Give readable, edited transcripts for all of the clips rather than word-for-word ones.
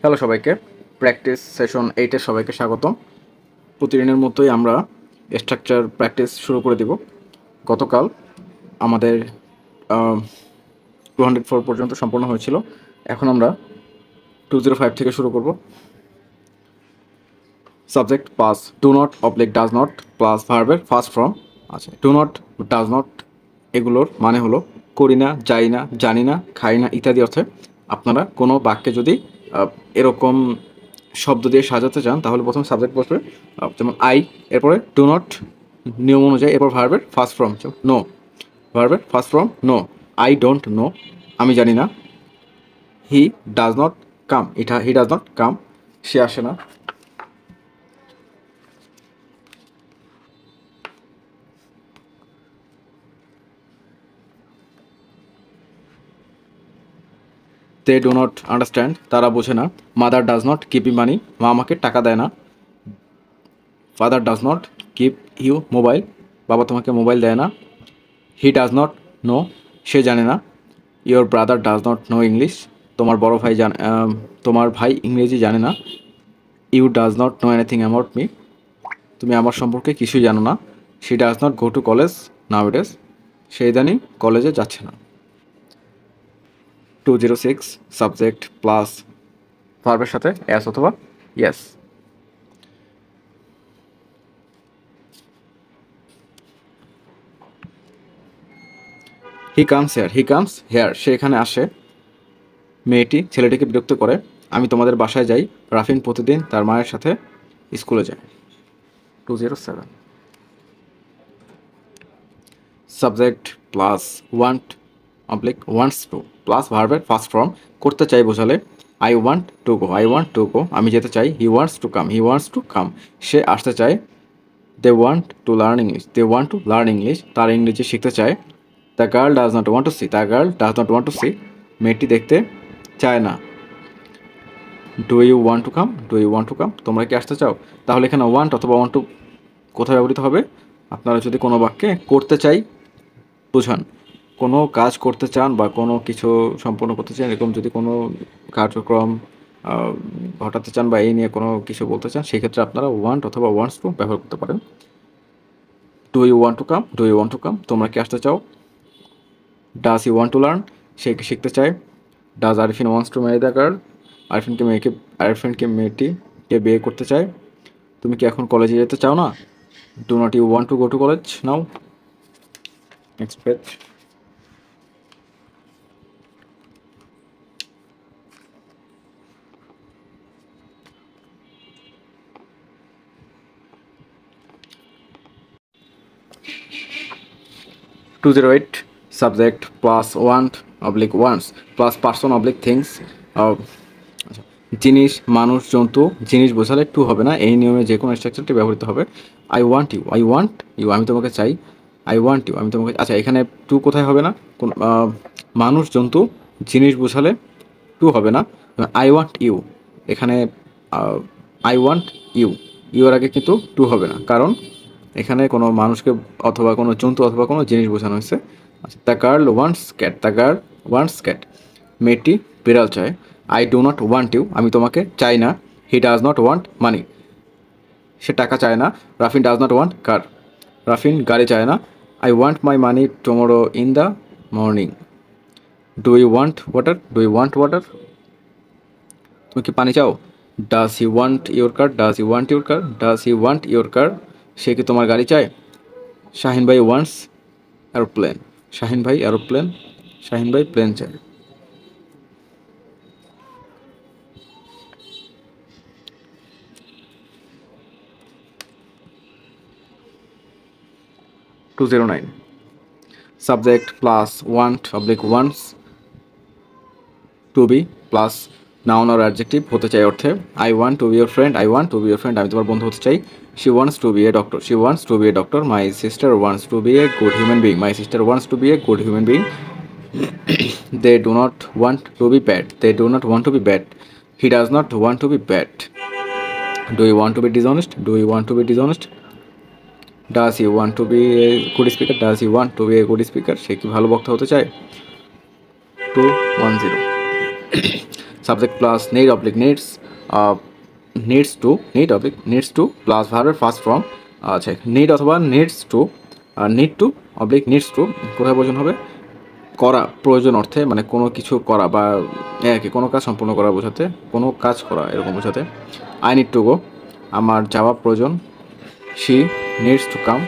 Hello সবাইকে, practice session 8-এ সবাইকে স্বাগতম। প্রতিদিনের মতোই আমরা স্ট্রাকচার প্র্যাকটিস শুরু করে দিব। গতকাল আমাদের 204 পর্যন্ত সম্পন্ন হয়েছিল। এখন আমরা 205 থেকে শুরু করব। Subject plus do not oblique does not plus ভার্বের ফার্স্ট ফর্ম আছে। ডু নট, ডাজ নট এগুলোর মানে হলো করি না, যাই না, জানি না, খাই না ইত্যাদি অর্থে। আপনারা কোনো বাক্যে যদি এরকম শব্দ দিয়ে সাজাতে চান তাহলে প্রথম সাবজেক্ট বসবে, যেমন আই, এরপরে ডু নট নিয়ম অনুযায়ী, এরপর ভার্বের ফার্স্ট ফর্ম নো, ভার্বের first form know. I don't know, আমি জানি না। হি ডাজ নট কাম, এটা হি ডাজ নট কাম, সে আসে না। দে ডু নট আন্ডারস্ট্যান্ড, তারা বোঝে না। Mother does not keep me money, মা আমাকে টাকা দেয় না। Father does not keep you mobile, বাবা তোমাকে মোবাইল দেয় না। হি ডাজ নট নো, সে জানে না। Your brother does not know English, তোমার বড় ভাই তোমার ভাই ইংরেজি জানে না। You does not know anything about me, তুমি আমার সম্পর্কে কিছুই জানো না। She does not go to college nowadays, সে ইদানিং কলেজে যাচ্ছে না। 206 সাবজেক্ট প্লাস ভার্বের সাথে এস অথবা es. He comes here, he comes here, সে এখানে আসে। মেয়েটি ছেলেটিকে বিরক্ত করে। আমি তোমাদের বাসায় যাই, রাফিন প্রতিদিন তার মায়ের সাথে স্কুলে যায়। 207 subject plus want oblique wants to plus ভার্বের ফার্স্ট ফর্ম করতে চাই বোঝালে I want to go, I want to go, আমি যেতে চাই। He wants to come, he wants to come, সে আসতে চায়। They want to learn English, they want to learn English, তার ইংরেজি শিখতে চায়। The girl does not want to see, the girl does not want to see, মেয়েটি দেখতে চায় না। Do you want to come, do you want to come, তোমরা কি আসতে চাও? তাহলে এখানে ওয়ান্ট অথবা ওয়ান্ট টু কোথায় ব্যবহৃত হবে? আপনারা যদি কোনো বাক্যে করতে চাই বোঝান, কোনো কাজ করতে চান বা কোনো কিছু সম্পন্ন করতে চান, এরকম যদি কোনো কার্যক্রম ঘটাতে চান বা এই নিয়ে কোনো কিছু বলতে চান, সেক্ষেত্রে আপনারা ওয়ান্ট অথবা ওয়ান্টস টু ব্যবহার করতে পারেন। Do you want to come, do you want to come, তোমরা কি আসতে চাও? Does you want to learn, সে কি শিখতে চায়? Does Arifin wants to marry the girl, আরিফিনকে মেয়েটিকে বিয়ে করতে চায়। তুমি কি এখন কলেজে যেতে চাও না? Do not you want to go to college now. Next page. Two 08 subject plus want oblique wants plus person oblique things. জিনিস, মানুষ, জন্তু, জিনিস বোঝালে টু হবে না, এই নিয়মে যে কোনো স্ট্রাকচারটি ব্যবহৃত হবে। I want you, I want you, আমি তোমাকে চাই। আই ওয়ান্ট ইউ, আমি তোমাকে, আচ্ছা এখানে টু কোথায় হবে না? কোন মানুষ, জন্তু, জিনিস বোঝালে টু হবে না। আই ওয়ান্ট ইউ, এখানে আই ওয়ান্ট ইউ, ইউর আগে কিন্তু টু হবে না, কারণ এখানে কোনো মানুষকে অথবা কোনো জন্তু অথবা কোনো জিনিস বোঝানো হয়েছে। আচ্ছা, the girl wants cat, the girl wants cat, মেয়েটি বিড়াল চায়। I do not want you, আমি তোমাকে চাই না। He does not want money, সে টাকা চায় না। রাফিন ডাজ নট ওয়ান্ট কার, রাফিন গাড়ি চায় না। I want my money tomorrow in the morning. Do you want water, do you want water, তুমি কি পানি চাও? Does he want your car, does he want your car, does he want your car, সে কি তোমার গাড়ি চায়? শাহিন ভাই ওয়ান্টস এরোপ্লেন, শাহিন ভাই এরোপ্লেন, শাহিন ভাই প্লেন চায়। Two 09 subject plus want oblique wants to be plus noun আর অ্যাডজেক্টিভ হতে চাই অর্থে। I want to be your friend, I want to be your friend, আমি তোমার বন্ধু হতে চাই। She wants to be a doctor, she wants to be a doctor. My sister wants to be a good human being, my sister wants to be a good human being. They do not want to be bad, they do not want to be bad, he does not want to be bad. Do you want to be dishonest, do you want to be dishonest, does you want to be a good speaker, does you want to be a good speaker, সে কি ভালো বক্তা হতে চায়। 210 subject plus need oblique needs, needs to plus ভার্বের first form. আচ্ছা, need অথবা needs to, need to oblique needs two কোথায় প্রয়োজন হবে? করা, প্রয়োজন অর্থে, মানে কোনো কিছু করা বা কি কোনো কাজ সম্পূর্ণ করা বোঝাতে, কোনো কাজ করা এরকম বোঝাতে। আই নিড টু গো, আমার যাওয়া প্রয়োজন। শি নিডস টু কাম,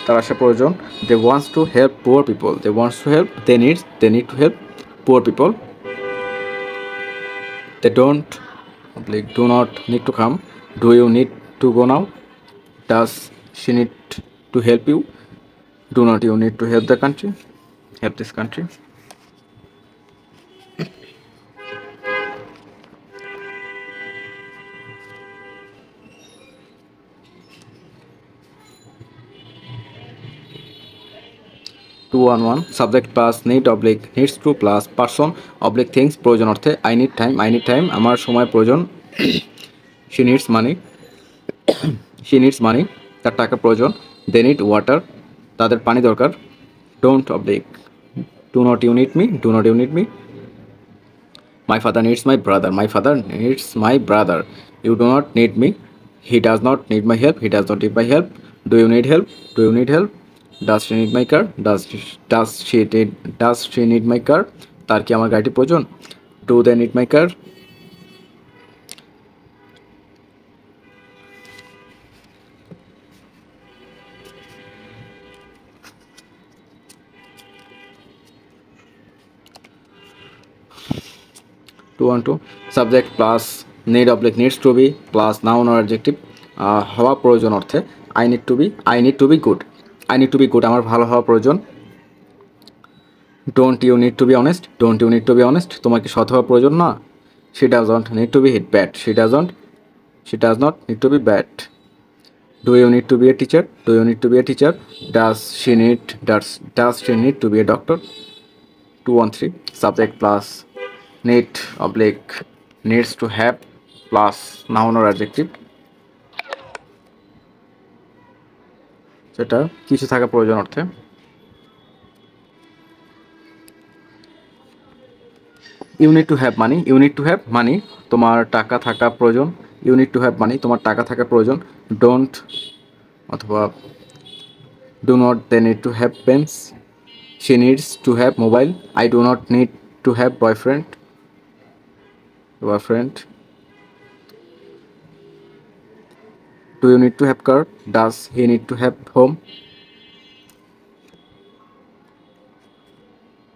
তার আসা প্রয়োজন। They wants to help poor people, they need to help poor people. They do not need to come, do you need to go now, does she need to help you, do not you need to help this country. 211 subject plus need oblique needs to plus person oblique things প্রয়োজন অর্থে। I need time, আমার সময় প্রয়োজন। She needs মানি, তার টাকা প্রয়োজন। They need water, তাদের পানি দরকার। Don't oblique do not you need me. My father needs my brother, you do not need me. He does not need my help, do you need help. Does she need my car, তার কি আমার গাড়িটি প্রয়োজন? Do they need my car. Subject plus need oblique needs to be plus noun or adjective হওয়া প্রয়োজন অর্থে। I need to be good, আমার ভালো হওয়া প্রয়োজন। Don't you need to be honest, তোমার কি সৎ হওয়া প্রয়োজন না? She does not need to be bad, do you need to be a teacher, does she need to be a doctor. 213 subject plus need oblique needs to have plus noun or adjective, সেটা কিছু থাকা প্রয়োজন অর্থে। You need to have money, তোমার টাকা থাকা প্রয়োজন। তোমার টাকা থাকা প্রয়োজন। ডোন্ট অথবা do not they need to have pens. She needs to have mobile, I do not need to have boyfriend. Do you need to have car, does he need to have home.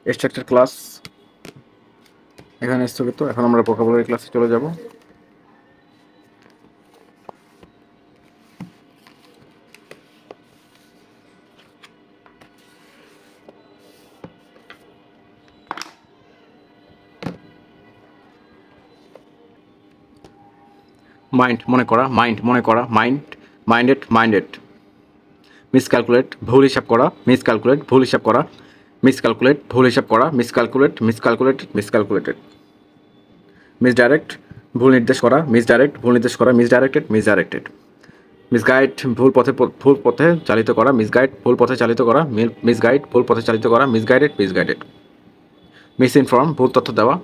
Structure class এখানে স্থগিত। এখন আমরা vocabulary ক্লাসে চলে যাব। Mind মনে করা, minded. মিসক্যালকুলেট ভুল হিসাব করা, মিসক্যালকুলেটেড। মিসডাইরেক্ট ভুল নির্দেশ করা, মিসডাইরেক্টেড। মিসগাইড ভুল পথে চালিত করা, মিসগাইডেড। মিসইনফর্ম ভুল তথ্য দেওয়া,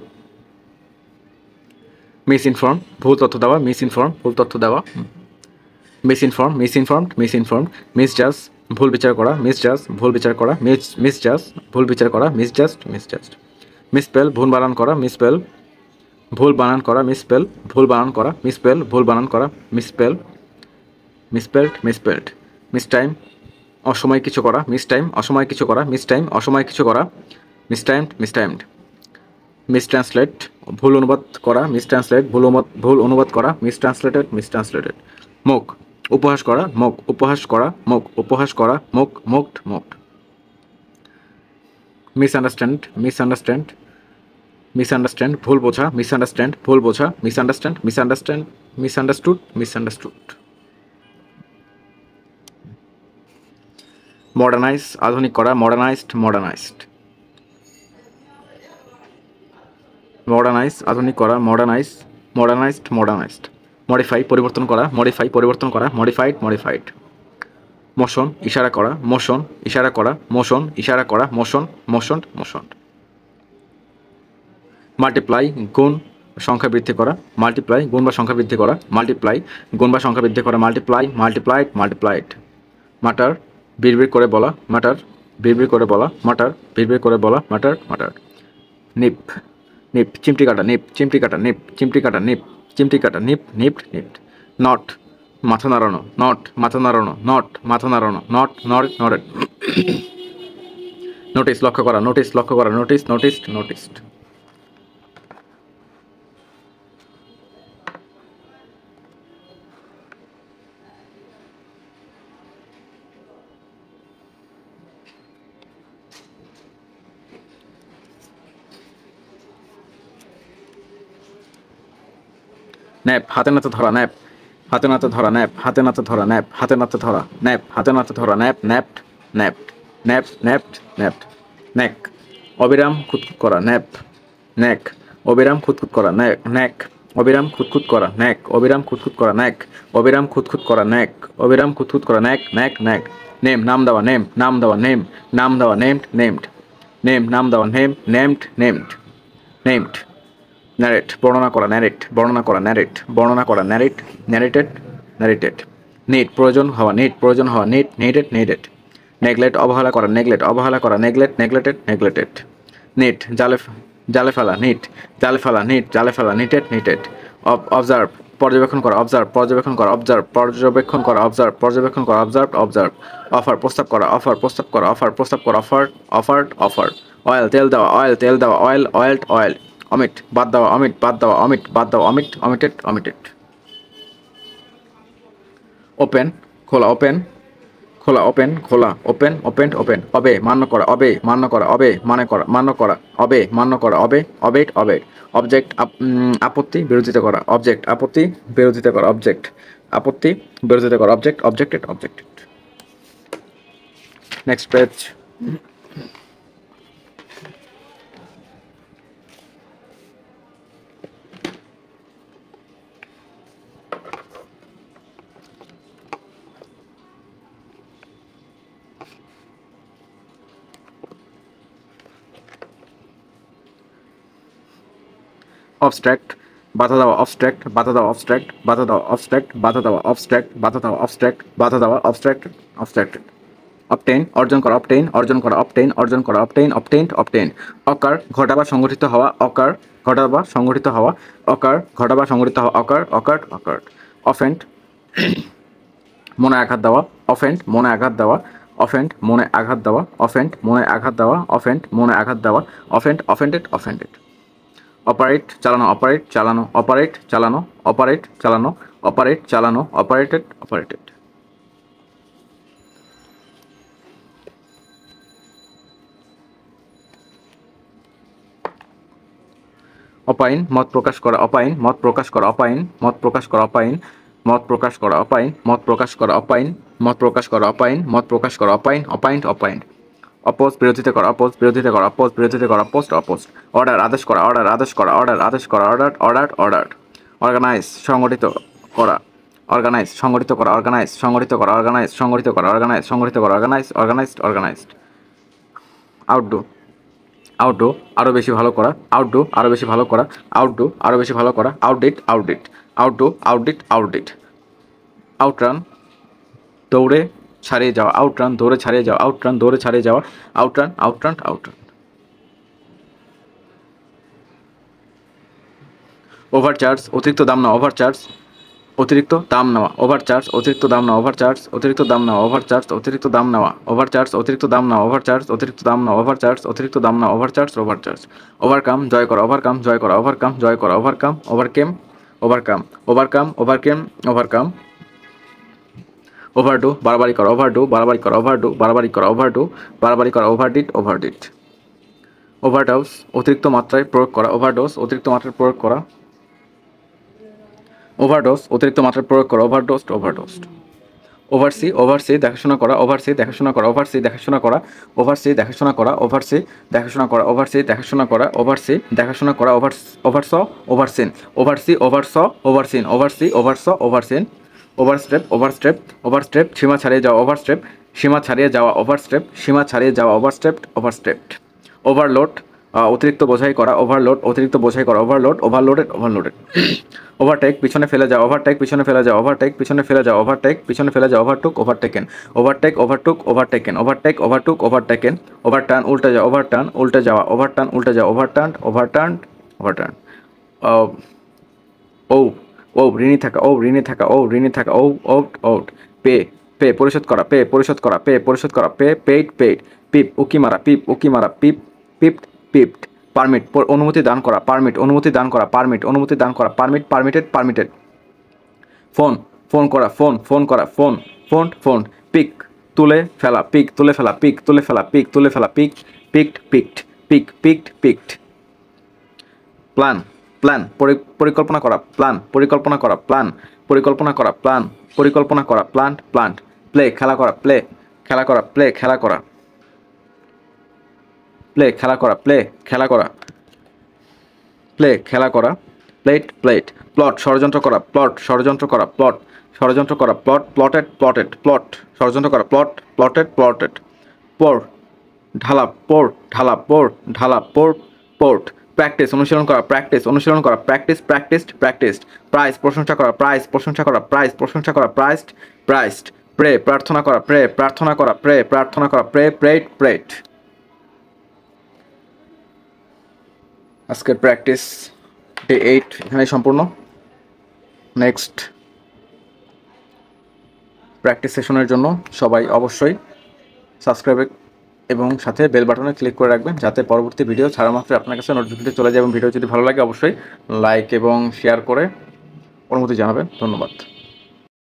ভুল তথ্য দেওয়া। মিসইনফর্মড। মিসজাজ ভুল বিচার করা, মিসজাস্ট। মিসস্পেল ভুল বানান করা, মিসস্পেলড। মিসটাইম অসময় কিছু করা, মিসটাইমড। মিসট্রান্সলেট ভুল অনুবাদ করা, মিসট্রান্সলেটেড। মুখ উপহাস করা, মোকড। মিসআন্ডারস্ট্যান্ড ভুল বোঝা, মিসআন্ডারস্টুড। মডার্নাইজ আধুনিক করা, মডার্নাইজড। মডিফাই পরিবর্তন করা, মডিফাইড। মোশন ইশারা করা, মোশনড। মাল্টিপ্লাই গুণ, সংখ্যা বৃদ্ধি করা, মাল্টিপ্লাই গুণ বা সংখ্যা বৃদ্ধি করা, মাল্টিপ্লাই গুণ বা সংখ্যা বৃদ্ধি করা, মাল্টিপ্লাই মাল্টিপ্লাইড মাল্টিপ্লাইড। মাটার বিড়বিড় করে বলা, মাটার বিড়বিড় করে বলা, মাটার বিড়বিড় করে বলা, মাটার মাটার। নিপ নিপ চিমটি কাটা, নিপ চিমটি কাটা, নিপ চিমটি কাটা, নিপ চিমটি কাটা, নিপ নিপ নিপ। নট মাথা নাড়ানো, নট মাথা নাড়ানো, নট মাথা নাড়ানো, নট নট নটেড। নোটিস লক্ষ্য করা, নোটিস লক্ষ্য করা, নোটিস নোটিসড নোটিসড। ন্যাপ হাতে নাতে ধরা, ন্যাপ হাতে নাতে ধরা, ন্যাপ হাতে নাতে ধরা, ন্যাপ হাতে নাতে ধরা, ন্যাপ হাতে নাতে ধরা, ন্যাপ ন্যাপড ন্যাপড ন্যাপ ন্যাপড ন্যাপড। নেক অবিরাম খুঁতখুত করা, ন্যাপ নেক অবিরাম খুঁতখুত করা, নেক নেক অবিরাম খুঁতখুত করা, নেক অবিরাম খুঁতখুত করা, নেক অবিরাম খুঁতখুত করা, নেক অবিরাম খুঁতখুত করা, নেক নেক নেক। নেম নাম দেওয়া, নেম নাম দেওয়া, নেম নাম দেওয়া, নেমড নেমড নেম নাম দেওয়া, name named named named. Narrate বর্ণনা করা, ন্যারেট বর্ণনা করা, ন্যারেট বর্ণনা করা, ন্যারেট ন্যারেটেড ন্যারেটেড। নিড প্রয়োজন হওয়া, নিড প্রয়োজন হওয়া, নিড নিডেড নিডেড। নেগলেক্ট অবহেলা করা, নেগলেক্ট অবহেলা করা, নেগলেক্ট নেগলেটেড নেগলেটেড। নিট জালে জালে ফেলা, নিট জালে ফেলা, নিট জালে ফেলা, নিটেড নিটেড। অবজার্ভ পর্যবেক্ষণ করা, অবজার্ভ পর্যবেক্ষণ করা, অবজার্ভ পর্যবেক্ষণ করা, অবজার্ভ পর্যবেক্ষণ করা, অবজার্ভ অবজার্ভ। অফার প্রস্তাব করা, অফার প্রস্তাব করা, অফার প্রস্তাব করা, অফার অফার্ড অফার। অয়েল তেল দেওয়া, অয়েল তেল দেওয়া, অয়েল অয়েলড অয়েল। অমিট বাদ দেওয়া, অমিট বাদ দেওয়া, অমিট বাদ দেওয়া, অমিট অমিটেড অমিটেড। ওপেন খোলা, ওপেন খোলা, ওপেন খোলা, ওপেন ওপেন ওপেন। অবে মান্য করা, অবে মান্য করা, অবে মানে করা, মান্য করা, অবে মান্য করা, অবে অবেট অবেট। অবজেক্ট আপত্তি বিরোধিতা করা, অবজেক্ট আপত্তি বিরোধিতা করা, অবজেক্ট আপত্তি বিরোধিতা করা, object objected objected. Next page. Abstract বাধা দেওয়া, অবস্ট্রাক্ট বাধা দেওয়া, অবস্ট্রাক্ট বাধা দেওয়া, অবস্ট্রাক্ট বাধা দেওয়া, অবস্ট্রাক্ট বাধা দেওয়া, অবস্ট্রাক্ট বাধা দেওয়া, অবস্ট্রাক্ট অবস্ট্রাক্টেড। অবটেইন অর্জন করা, অবটেইন অর্জন করা, অবটেইন অর্জন করা, অবটেইন অবটেইনড অবটেইন। অকার ঘটা বা সংগঠিত হওয়া, অকার ঘটা বা সংগঠিত হওয়া, অকার ঘটা বা সংগঠিত হওয়া, অকার অকার্ড অকার্ড। অফেন্ড মনে আঘাত দেওয়া, অফেন্ড মনে আঘাত দেওয়া, অফেন্ড মনে আঘাত দেওয়া, অফেন্ড মনে আঘাত দেওয়া, অফেন্ড মনে আঘাত দেওয়া, অফেন্ড অফেন্ডেড অফেন্ডেড। অপারেট চালানো, অপারেট চালানো, অপারেট চালানো, অপারেট চালানো, অপারেট চালানো, অপারেটেড অপারেটেড। অপাইন মত প্রকাশ করা, অপাইন মত প্রকাশ করা, অপাইন মত প্রকাশ করা, অপাইন মত প্রকাশ করা, অপাইন মত প্রকাশ করা, অপাইন মত প্রকাশ করা, অপাইন মত প্রকাশ করা, অপাইন অপাইন্ড অপাইন্ড। অপোজ বিরোধিতা করা, অপোজ বিরোধিতা করা, অপোজ বিরোধিতা করা, অপোস্ট অপোস্ট। অর্ডার আদেশ করা, অর্ডার আদেশ করা, অর্ডার আদেশ করা, অর্ডার অর্ডার অর্ডার। অর্গানাইজ সংগঠিত করা, অর্গানাইজ সংগঠিত করা, অর্গানাইজ সংগঠিত করা, অর্গানাইজ সংগঠিত করা, অর্গানাইজ সংগঠিত করা, অর্গানাইজ অর্গানাইজড অর্গানাইজড। আউটডো আউটডো আরও বেশি ভালো করা, আউটডো আরও বেশি ভালো করা, আউটডো আরও বেশি ভালো করা, আউটডিট আউটডিট, আউটডো আউটডিট আউটডিট। আউটরান দৌড়ে ছাড়িয়ে যাওয়া, আউটরান দৌড়ে ছাড়িয়ে যাওয়া, আউটরান দৌড়ে ছাড়িয়ে যাওয়া, আউটরান আউটরান আউটরান। ওভারচার্জ অতিরিক্ত দাম নেওয়া, ওভারচার্জ অতিরিক্ত দাম নেওয়া, ওভারচার্জ অতিরিক্ত দাম নেওয়া, ওভারচার্জ অতিরিক্ত দাম নেওয়া, ওভারচার্জ অতিরিক্ত দাম নেওয়া, ওভারচার্জ অতিরিক্ত দাম নেওয়া, ওভারচার্জ অতিরিক্ত দাম নেওয়া, ওভারচার্জ অতিরিক্ত দাম নেওয়া, ওভারচার্জ ওভারচার্জ। ওভারকাম জয় করা, ওভারকাম জয় করা, ওভারকাম জয় করা, overcome ওভারকেম overcome, overcome ওভারকেম overcome. Overdo বাড়াবাড়ি করা, ওভারডু বাড়াবাড়ি করা, ওভারডু বাড়াবাড়ি করা, ওভারডু বাড়াবাড়ি করা, ওভারডিট ওভারডিট। ওভারডোজ অতিরিক্ত মাত্রায় প্রয়োগ করা, ওভারডোজ অতিরিক্ত মাত্রায় প্রয়োগ করা, ওভারডোজ অতিরিক্ত মাত্রায় প্রয়োগ করা, ওভারডোজড ওভারডোজড। ওভারসি ওভারসি দেখাশোনা করা, ওভারসি দেখাশোনা করা, ওভারসি দেখাশোনা করা, ওভারসি দেখাশোনা করা, ওভারসি দেখাশোনা করা, ওভারসি দেখাশোনা করা, ওভারসি দেখাশোনা করা, ওভারস ওভারসিন, ওভারসি ওভারস ওভারসিন, ওভারসি ওভারস ওভারসিন। ওভারস্টেপ ওভারস্টেপ ওভারস্টেপ সীমা ছাড়িয়ে যাওয়া, ওভারস্টেপ সীমা ছাড়িয়ে যাওয়া, ওভারস্টেপ সীমা ছাড়িয়ে যাওয়া, ওভারস্টেপড ওভারস্টেপড। ওভারলোড অতিরিক্ত বোঝাই করা, ওভারলোড, অতিরিক্ত বোঝাই করা, ওভারলোড, ওভারলোডেড, ওভারলোডেড। ওভারটেক, পিছনে ফেলে যাও, ওভারটেক, পিছনে ফেলে যাও, ওভারটেক, পিছনে ফেলে যাও, ওভারটেক, পিছনে ফেলে যাও, overtook, overtaken, overtake, overtook, overtaken, overtake, overtook, overtaken, overturn, উল্টে যাওয়া, ওভারটার্ন, উল্টে যাওয়া, ওভারটার্ন, উল্টে যাওয়া, overturn, overturn, overturn. Owe owe ঋণী থাকা, ও ঋণী থাকা, ও ঋণী থাকা, owe owed, owed. Pay, pay পরিশোধ করা, পে পরিশোধ করা, পে পরিশোধ করা, পে পেইড, পেইড। পিপ, উকি মারা, পিপ উকি মারা, পিপ পিপড, পিপড। পারমিট, অনুমতি দান করা, পারমিট, অনুমতি দান করা, পারমিট, অনুমতি দান করা, permit, permitted, permitted. Phone, phone করা, ফোন, ফোন করা, ফোন, ফোন, ফোন। পিক, তুলে ফেলা, পিক তুলে ফেলা, পিক তুলে ফেলা, পিক তুলে ফেলা, pick, picked, picked, pick, picked, picked. Plan, plan, পরিকল্পনা করা, প্ল্যান, পরিকল্পনা করা, প্ল্যান, পরিকল্পনা করা, প্ল্যান, পরিকল্পনা করা, প্ল্যান্ট, প্ল্যান্ট। প্লে, খেলা করা, প্লে, খেলা করা, প্লে, খেলা করা, প্লে, খেলা করা, প্লে, খেলা করা, প্লে, খেলা করা, প্লেট, প্লেট। প্লট, ষড়যন্ত্র করা, প্লট, ষড়যন্ত্র করা, প্লট, ষড়যন্ত্র করা, প্লট, প্লটেড, প্লটেড, প্লট, ষড়যন্ত্র করা, প্লট, প্লটেড, প্লটেড। পোর, ঢালা, পোর, ঢালা, পোর, ঢালা, পোর, পোর্ট। প্র্যাকটিস, অনুশীলন করা, প্র্যাকটিস, অনুশীলন করা, প্র্যাকটিস, প্র্যাকটিসড, প্র্যাকটিসড। প্রাইস, প্রশংসা করা, প্রাইস, প্রশংসা করা, প্রাইস, প্রশংসা করা, প্রাইসড, প্রাইসড। প্রে, প্রার্থনা করা, প্রে, প্রার্থনা করা, প্রে, প্রার্থনা করা, প্রে, প্রেড, প্রেড। আজকের প্র্যাকটিস ডে 8 এখানেই সম্পূর্ণ। নেক্সট প্র্যাকটিস সেশনের জন্য সবাই অবশ্যই সাবস্ক্রাইব এবং সাথে বেল বাটনে ক্লিক করে রাখবেন, যাতে পরবর্তী ভিডিও ছাড়া মাত্র আপনার কাছে নোটিফিকেশন চলে যায়। এবং ভিডিও যদি ভালো লাগে অবশ্যই লাইক এবং শেয়ার করে অনুমতি জানাবেন। ধন্যবাদ।